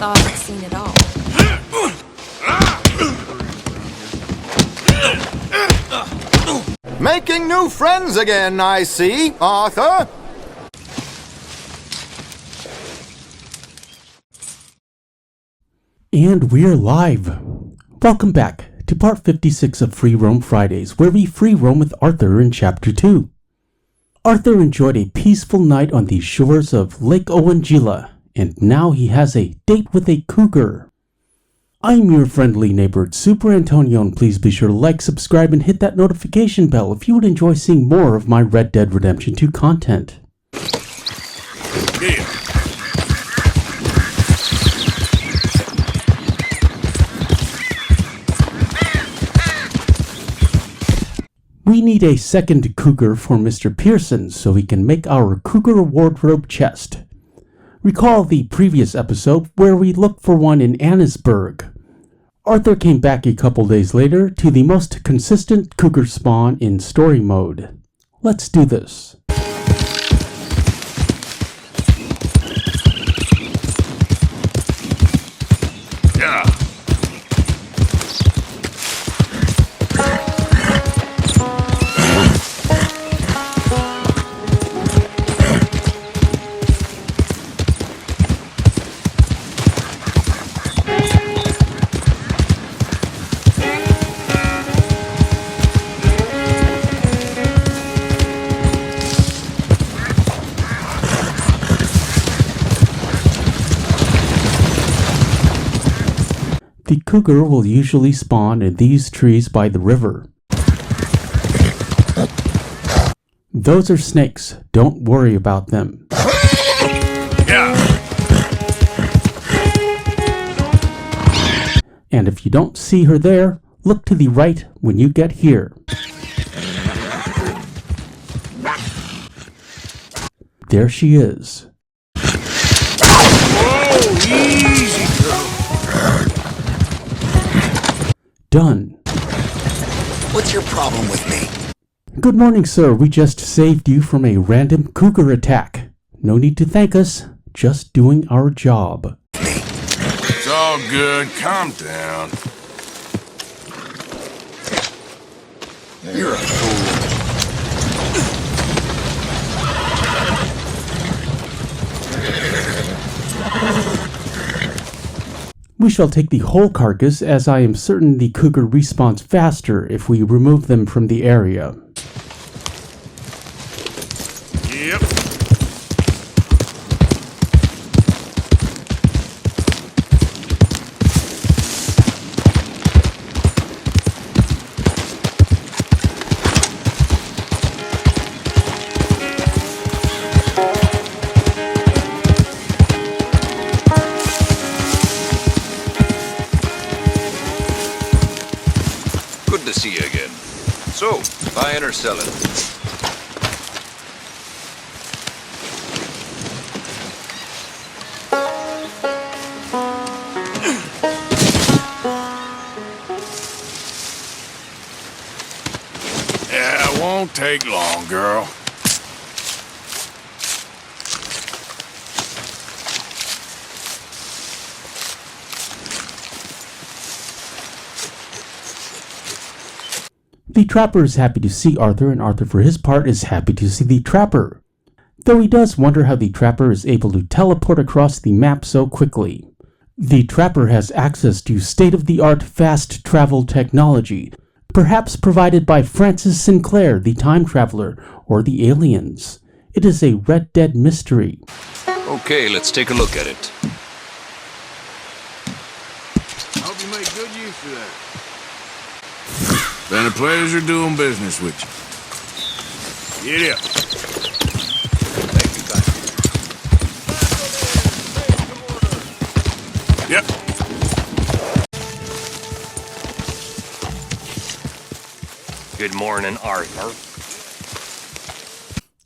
thought I'd seen it all. Making new friends again, I see, Arthur. And we're live. Welcome back to part 56 of Free Roam Fridays, where we free roam with Arthur in Chapter 2. Arthur enjoyed a peaceful night on the shores of Lake Owanjila, and now he has a date with a cougar. I'm your friendly neighbor, Superantonio, and please be sure to like, subscribe, and hit that notification bell if you would enjoy seeing more of my Red Dead Redemption 2 content. Yeah. We need a second cougar for Mr. Pearson so we can make our cougar wardrobe chest. Recall the previous episode where we looked for one in Annesburg. Arthur came back a couple days later to the most consistent cougar spawn in story mode. Let's do this. Yeah. The cougar will usually spawn in these trees by the river. Those are snakes. Don't worry about them. Yeah. And if you don't see her there, look to the right when you get here. There she is. Whoa, easy, girl. Done. What's your problem with me? Good morning, sir. We just saved you from a random cougar attack. No need to thank us. Just doing our job. It's all good. Calm down. You're a fool. We shall take the whole carcass, as I am certain the cougar respawns faster if we remove them from the area. Yep. Good to see you again. So, buying or selling? Yeah, it won't take long, girl. The trapper is happy to see Arthur, and Arthur for his part is happy to see the trapper. Though he does wonder how the trapper is able to teleport across the map so quickly. The trapper has access to state-of-the-art fast travel technology, perhaps provided by Francis Sinclair, the time traveler, or the aliens. It is a Red Dead mystery. Okay, let's take a look at it. I hope you make good use of that. Been a pleasure doing business with you. Get up. Thank you, guys. Yep. Good morning, Arthur.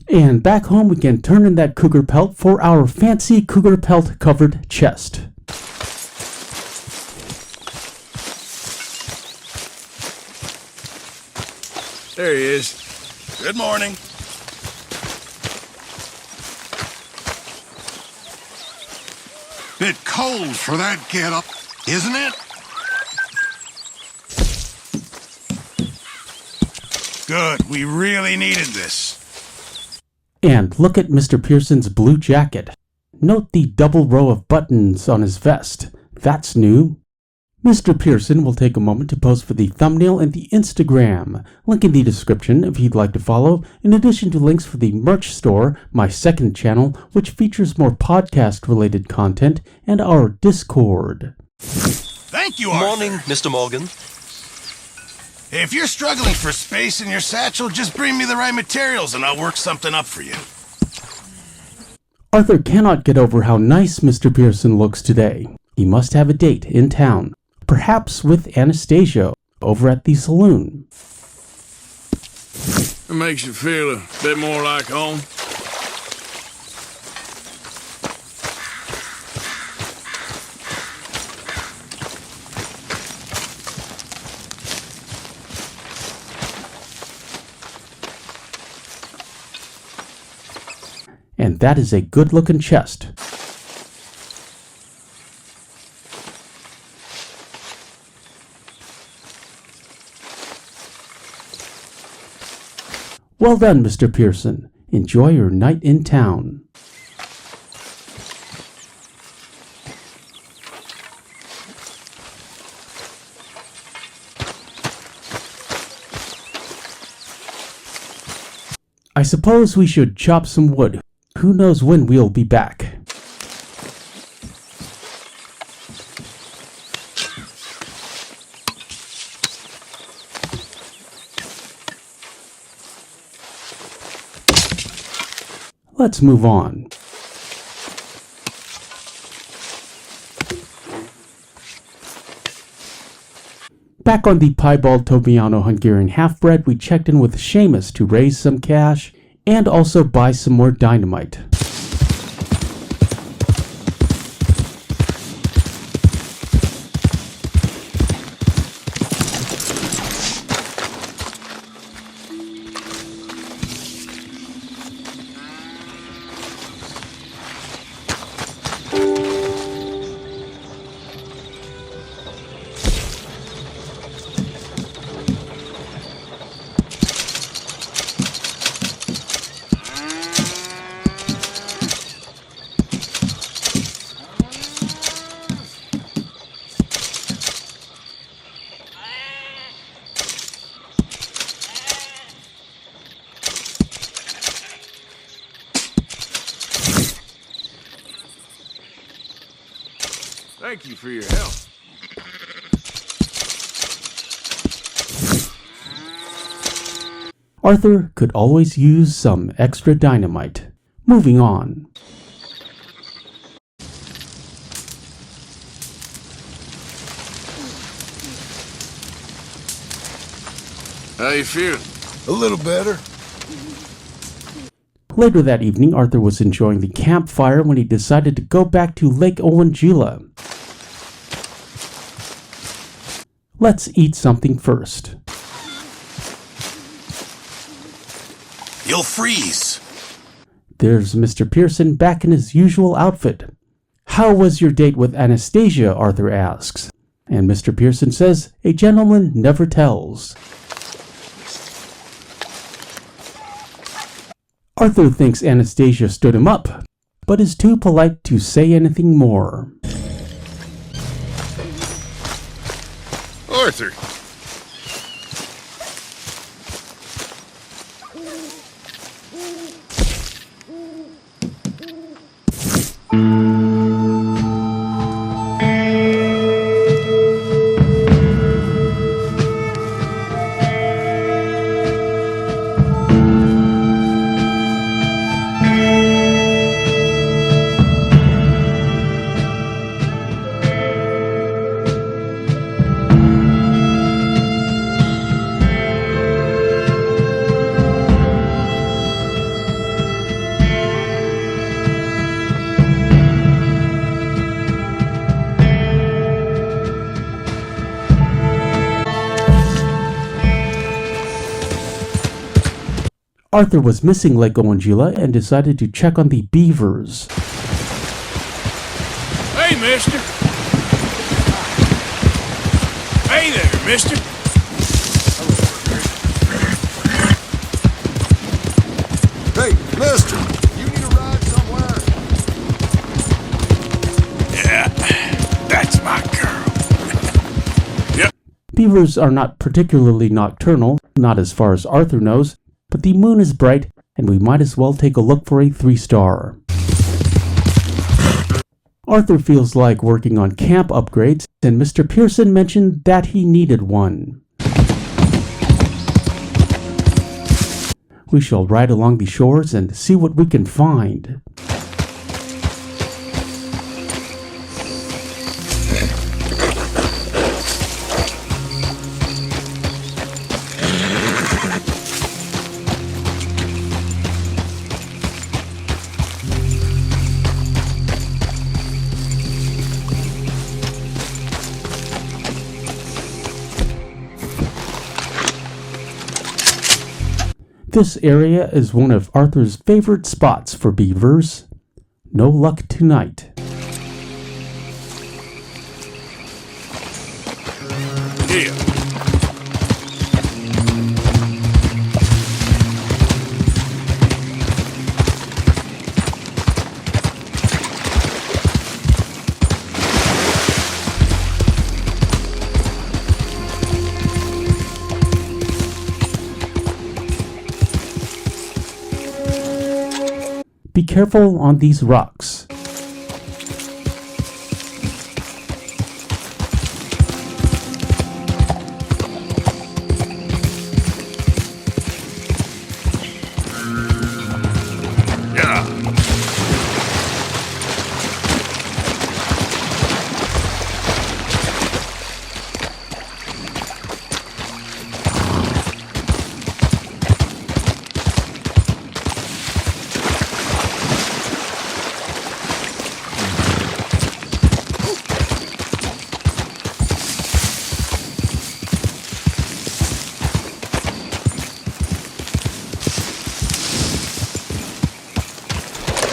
And back home we can turn in that cougar pelt for our fancy cougar pelt covered chest. There he is. Good morning. Bit cold for that getup, isn't it? Good, we really needed this. And look at Mr. Pearson's blue jacket. Note the double row of buttons on his vest. That's new. Mr. Pearson will take a moment to post for the thumbnail and the Instagram. Link in the description if you'd like to follow, in addition to links for the merch store, my second channel, which features more podcast-related content, and our Discord. Thank you, Arthur. Morning, Mr. Morgan. If you're struggling for space in your satchel, just bring me the right materials and I'll work something up for you. Arthur cannot get over how nice Mr. Pearson looks today. He must have a date in town, perhaps with Anastasia over at the saloon. It makes you feel a bit more like home. And that is a good-looking chest. Well done, Mr. Pearson. Enjoy your night in town. I suppose we should chop some wood. Who knows when we'll be back. Let's move on. Back on the piebald Tobiano Hungarian half-bred, we checked in with Seamus to raise some cash and also buy some more dynamite. Thank you for your help. Arthur could always use some extra dynamite. Moving on. How you feeling? A little better. Later that evening, Arthur was enjoying the campfire when he decided to go back to Lake Owanjula. Let's eat something first. You'll freeze. There's Mr. Pearson back in his usual outfit. How was your date with Anastasia? Arthur asks. And Mr. Pearson says, a gentleman never tells. Arthur thinks Anastasia stood him up, but is too polite to say anything more. Arthur! Arthur was missing Lake Owanjula and decided to check on the beavers. Hey, mister. Hey there, mister. Hey, mister, you need a ride somewhere? Yeah, that's my girl. Yep. Beavers are not particularly nocturnal, not as far as Arthur knows, but the moon is bright, and we might as well take a look for a 3-star. Arthur feels like working on camp upgrades, and Mr. Pearson mentioned that he needed one. We shall ride along the shores and see what we can find. This area is one of Arthur's favorite spots for beavers. No luck tonight. Here. Be careful on these rocks.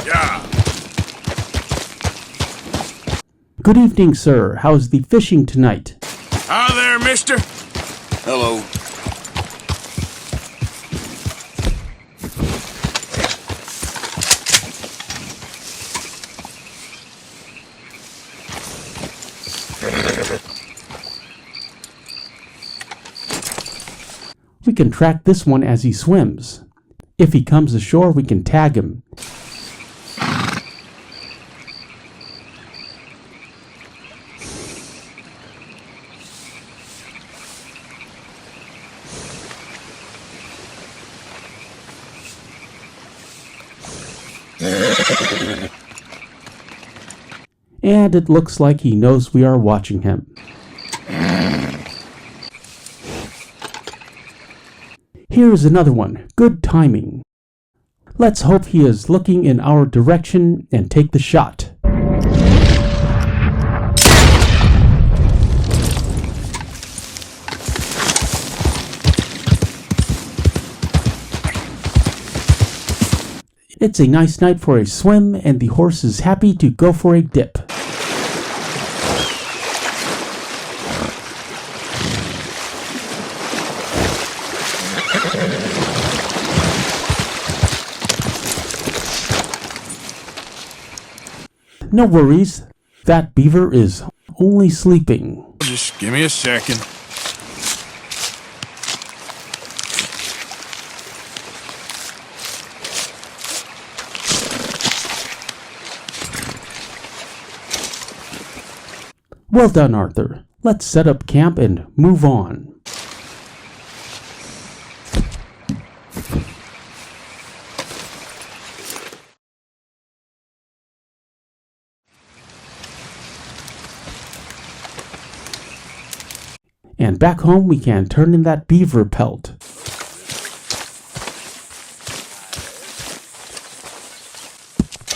Yeah. Good evening, sir. How's the fishing tonight? Hi there, mister. Hello. We can track this one as he swims. If he comes ashore, we can tag him. And it looks like he knows we are watching him. Here is another one. Good timing. Let's hope he is looking in our direction and take the shot. It's a nice night for a swim, and the horse is happy to go for a dip. No worries, that beaver is only sleeping. Just give me a second. Well done, Arthur. Let's set up camp and move on. And back home we can turn in that beaver pelt.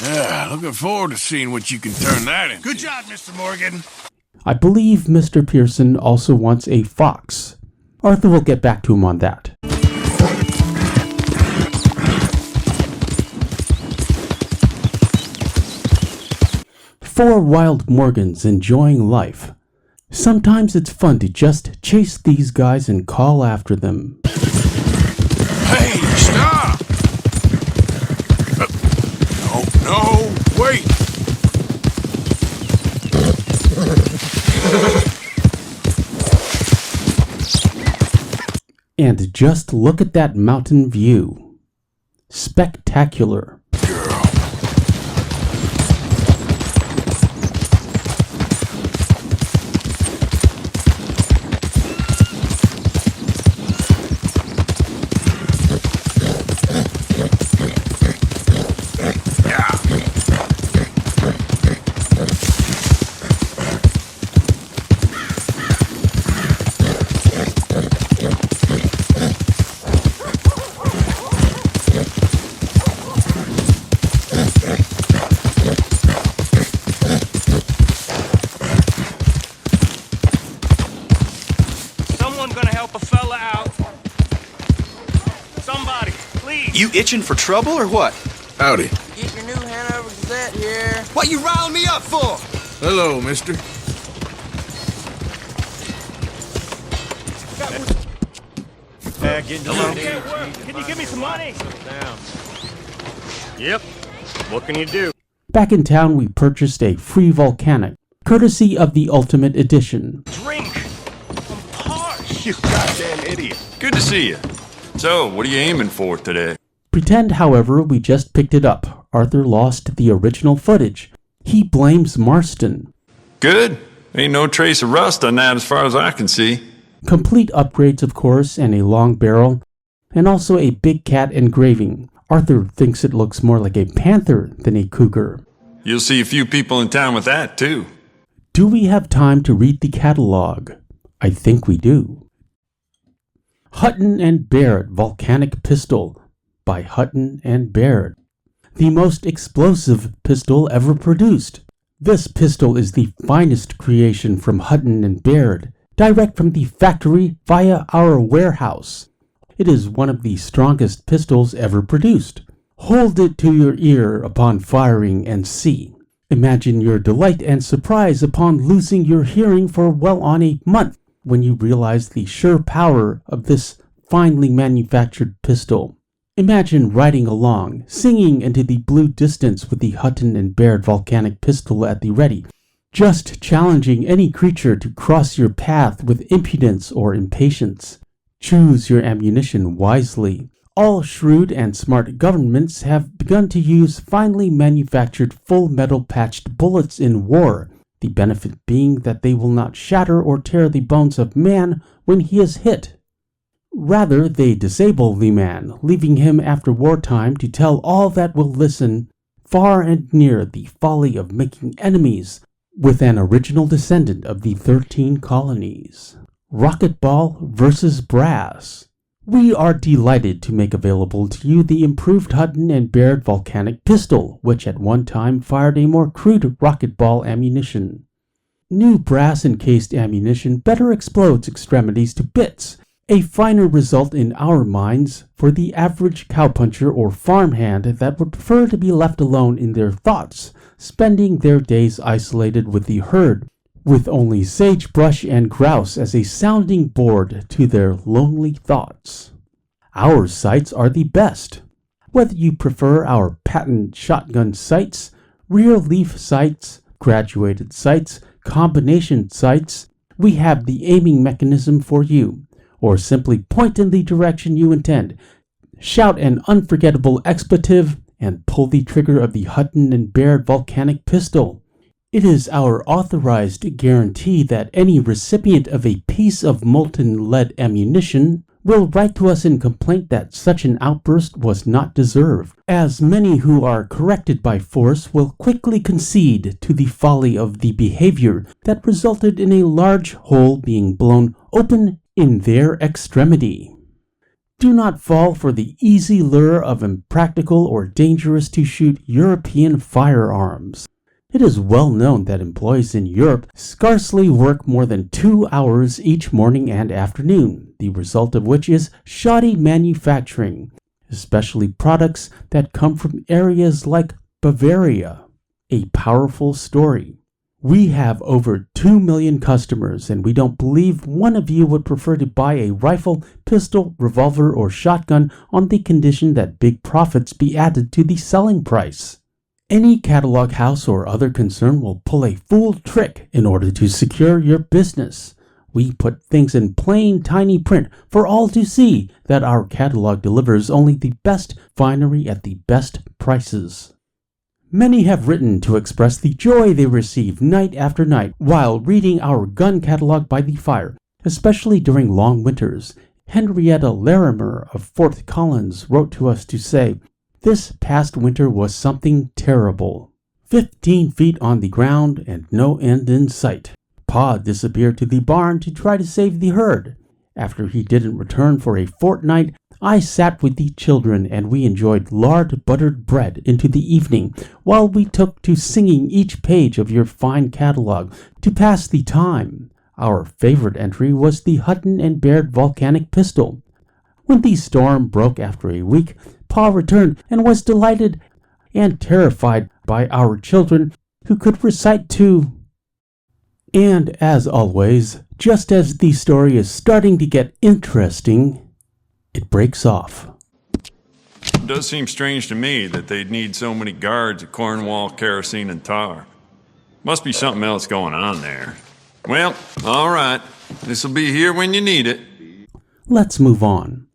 Yeah, looking forward to seeing what you can turn that into. Good job, Mr. Morgan. I believe Mr. Pearson also wants a fox. Arthur will get back to him on that. 4 wild Morgans enjoying life. Sometimes it's fun to just chase these guys and call after them. Hey, stop! No, wait! And just look at that mountain view. Spectacular. You itching for trouble or what? Howdy. Get your new Hanover Gazette here. What you riling me up for? Hello, mister. Can you give me some money? Yep. What can you do? Back in town, we purchased a free Volcanic, courtesy of the Ultimate Edition. Drink. I'm parched. You goddamn idiot. Good to see you. So, what are you aiming for today? Pretend, however, we just picked it up. Arthur lost the original footage. He blames Marston. Good. Ain't no trace of rust on that as far as I can see. Complete upgrades, of course, and a long barrel, and also a big cat engraving. Arthur thinks it looks more like a panther than a cougar. You'll see a few people in town with that, too. Do we have time to read the catalog? I think we do. Hutton and Barrett Volcanic Pistol by Hutton and Barrett. The most explosive pistol ever produced. This pistol is the finest creation from Hutton and Barrett, direct from the factory via our warehouse. It is one of the strongest pistols ever produced. Hold it to your ear upon firing and see. Imagine your delight and surprise upon losing your hearing for well on a month when you realize the sheer power of this finely manufactured pistol. Imagine riding along, singing into the blue distance with the Hutton and Barrett Volcanic pistol at the ready, just challenging any creature to cross your path with impudence or impatience. Choose your ammunition wisely. All shrewd and smart governments have begun to use finely manufactured full metal patched bullets in war, the benefit being that they will not shatter or tear the bones of man when he is hit. Rather, they disable the man, leaving him after wartime to tell all that will listen, far and near, the folly of making enemies with an original descendant of the 13 colonies. Rocketball versus Brass. We are delighted to make available to you the improved Hutton and Barrett Volcanic pistol, which at one time fired a more crude rocketball ammunition. New brass-encased ammunition better explodes extremities to bits, a finer result in our minds for the average cowpuncher or farmhand that would prefer to be left alone in their thoughts, spending their days isolated with the herd, with only sagebrush and grouse as a sounding board to their lonely thoughts. Our sights are the best. Whether you prefer our patent shotgun sights, rear leaf sights, graduated sights, combination sights, we have the aiming mechanism for you. Or simply point in the direction you intend, shout an unforgettable expletive, and pull the trigger of the Hutton and Barrett Volcanic pistol. It is our authorized guarantee that any recipient of a piece of molten lead ammunition will write to us in complaint that such an outburst was not deserved, as many who are corrected by force will quickly concede to the folly of the behavior that resulted in a large hole being blown open in their extremity. Do not fall for the easy lure of impractical or dangerous to shoot European firearms. It is well known that employees in Europe scarcely work more than 2 hours each morning and afternoon, the result of which is shoddy manufacturing, especially products that come from areas like Bavaria. a powerful story. We have over 2 million customers, and we don't believe one of you would prefer to buy a rifle, pistol, revolver, or shotgun on the condition that big profits be added to the selling price. Any catalog house or other concern will pull a fool trick in order to secure your business. We put things in plain, tiny print for all to see that our catalog delivers only the best finery at the best prices. Many have written to express the joy they receive night after night while reading our gun catalog by the fire, especially during long winters. Henrietta Larimer of Fort Collins wrote to us to say, "This past winter was something terrible. 15 feet on the ground and no end in sight. Pa disappeared to the barn to try to save the herd. After he didn't return for a fortnight, I sat with the children and we enjoyed lard-buttered bread into the evening while we took to singing each page of your fine catalog to pass the time. Our favorite entry was the Hutton and Baird Volcanic pistol. When the storm broke after a week, Pa returned and was delighted and terrified by our children who could recite to..." And as always, just as the story is starting to get interesting, it breaks off. It does seem strange to me that they'd need so many guards at Cornwall, kerosene, and tar. Must be something else going on there. Well, all right. This'll be here when you need it. Let's move on.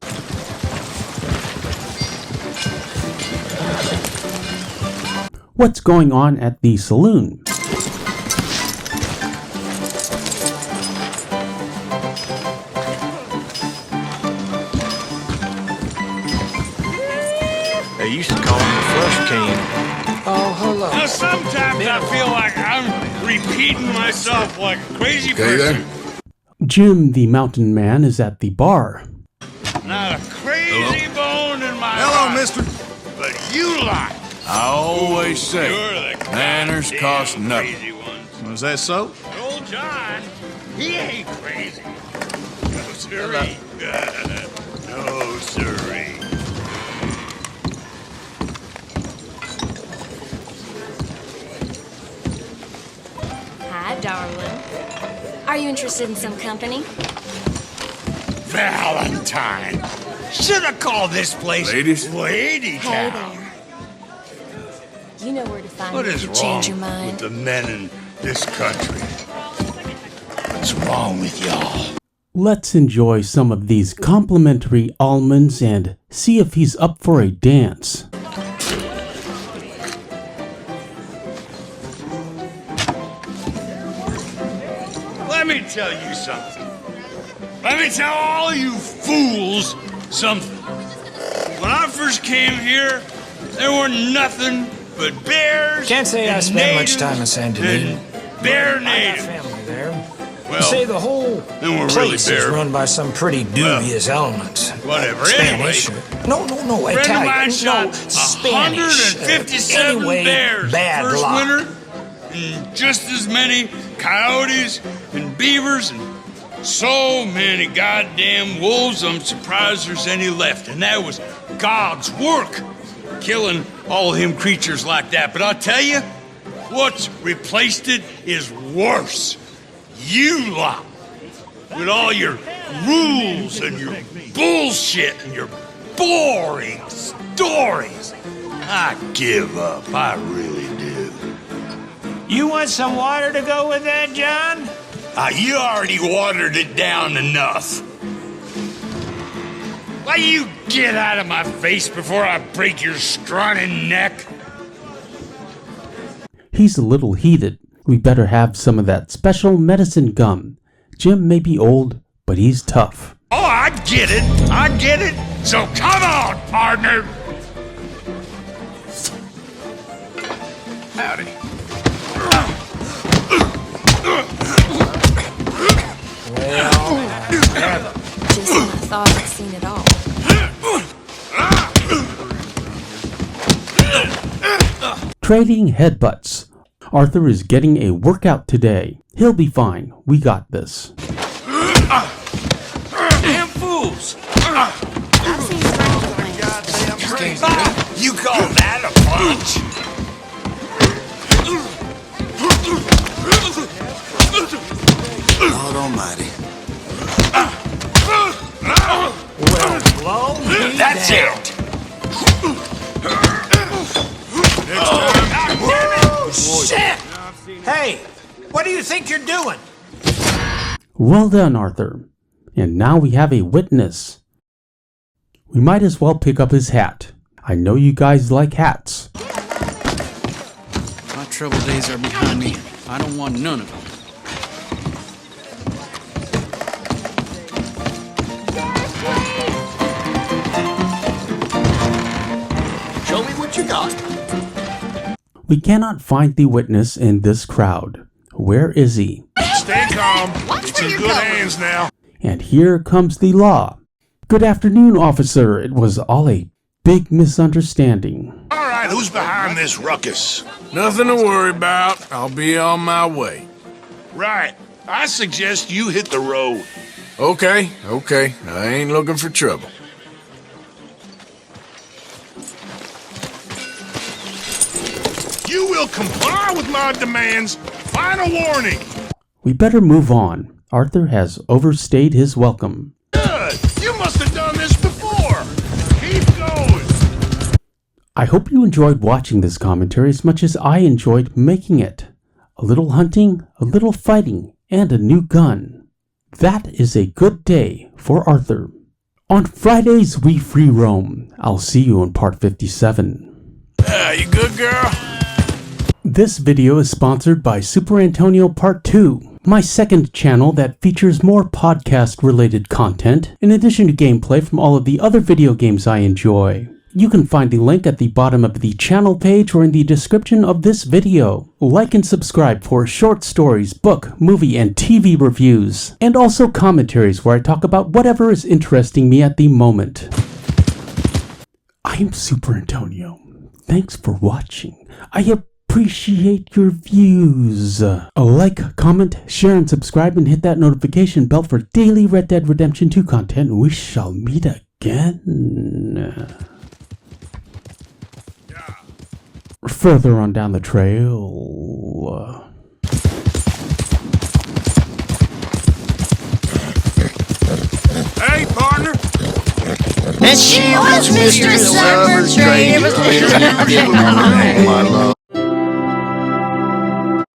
What's going on at the saloon? They used to call him the Flush King. Oh, hello. Now, sometimes I feel like I'm repeating myself like a crazy person. Jim the Mountain Man is at the bar. Not a crazy bone in my Hello, heart, mister. but you lie. I always say, You're the manners goddamn cost nothing. crazy ones. Was that so? Old John, he ain't crazy. No, sirree. No, sirree. Hi, darling. Are you interested in some company? Valentine. Should have called this place Ladies? Lady Hey Town. there. You know where to find What me if is you wrong change your with mind. the men in this country? What's wrong with y'all? Let's enjoy some of these complimentary almonds and see if he's up for a dance. Let me tell you something. Let me tell all you fools something. When I first came here, there were nothing but bears. Can't say I and spent much natives time in San Diego. and Bear I got natives. family there. Well, Say the whole then we're really place is bear. run by some pretty dubious elements. Whatever. Spanish. Anyway, No, friend of Italian. mine shot No, Spanish. 157 Anyway, bears bad first luck. winter, and just as many coyotes and beavers, and so many goddamn wolves. I'm surprised there's any left, and that was God's work, killing all them creatures like that. But I'll tell you, what's replaced it is worse. You lot, with all your rules and your bullshit and your boring stories. I give up, I really do. You want some water to go with that, John? You already watered it down enough. Why you get out of my face before I break your scrawny neck? He's a little heated. We better have some of that special medicine gum. Jim may be old, but he's tough. Oh, I get it. So come on, partner. Howdy. Just when I thought I'd seen it all. Trading headbutts. Arthur is getting a workout today. He'll be fine. We got this. Damn fools. I've seen strange things. You call that a punch? almighty. Well, blow me That's down. it. Shit! Hey, what do you think you're doing? Well done, Arthur. And now we have a witness. We might as well pick up his hat. I know you guys like hats. My trouble days are behind me. I don't want none of them. Show me what you got. We cannot find the witness in this crowd. Where is he? Stay calm. It's in good hands now. And here comes the law. Good afternoon, officer. It was all a big misunderstanding. All right, who's behind this ruckus? Nothing to worry about. I'll be on my way. Right. I suggest you hit the road. Okay. I ain't looking for trouble. You will comply with my demands. Final warning. We better move on. Arthur has overstayed his welcome. Good. You must have done this before. Keep going. I hope you enjoyed watching this commentary as much as I enjoyed making it. A little hunting, a little fighting, and a new gun. That is a good day for Arthur. On Fridays, we free roam. I'll see you in part 57. You good, girl? This video is sponsored by Superantonio Part 2, my second channel that features more podcast-related content, in addition to gameplay from all of the other video games I enjoy. You can find the link at the bottom of the channel page or in the description of this video. Like and subscribe for short stories, book, movie, and TV reviews, and also commentaries where I talk about whatever is interesting me at the moment. I'm Superantonio. Thanks for watching. I appreciate your views. Like, comment, share, and subscribe, and hit that notification bell for daily Red Dead Redemption 2 content. We shall meet again. Further on down the trail. Hey, partner. And she was Mr. Summer Trader. My love.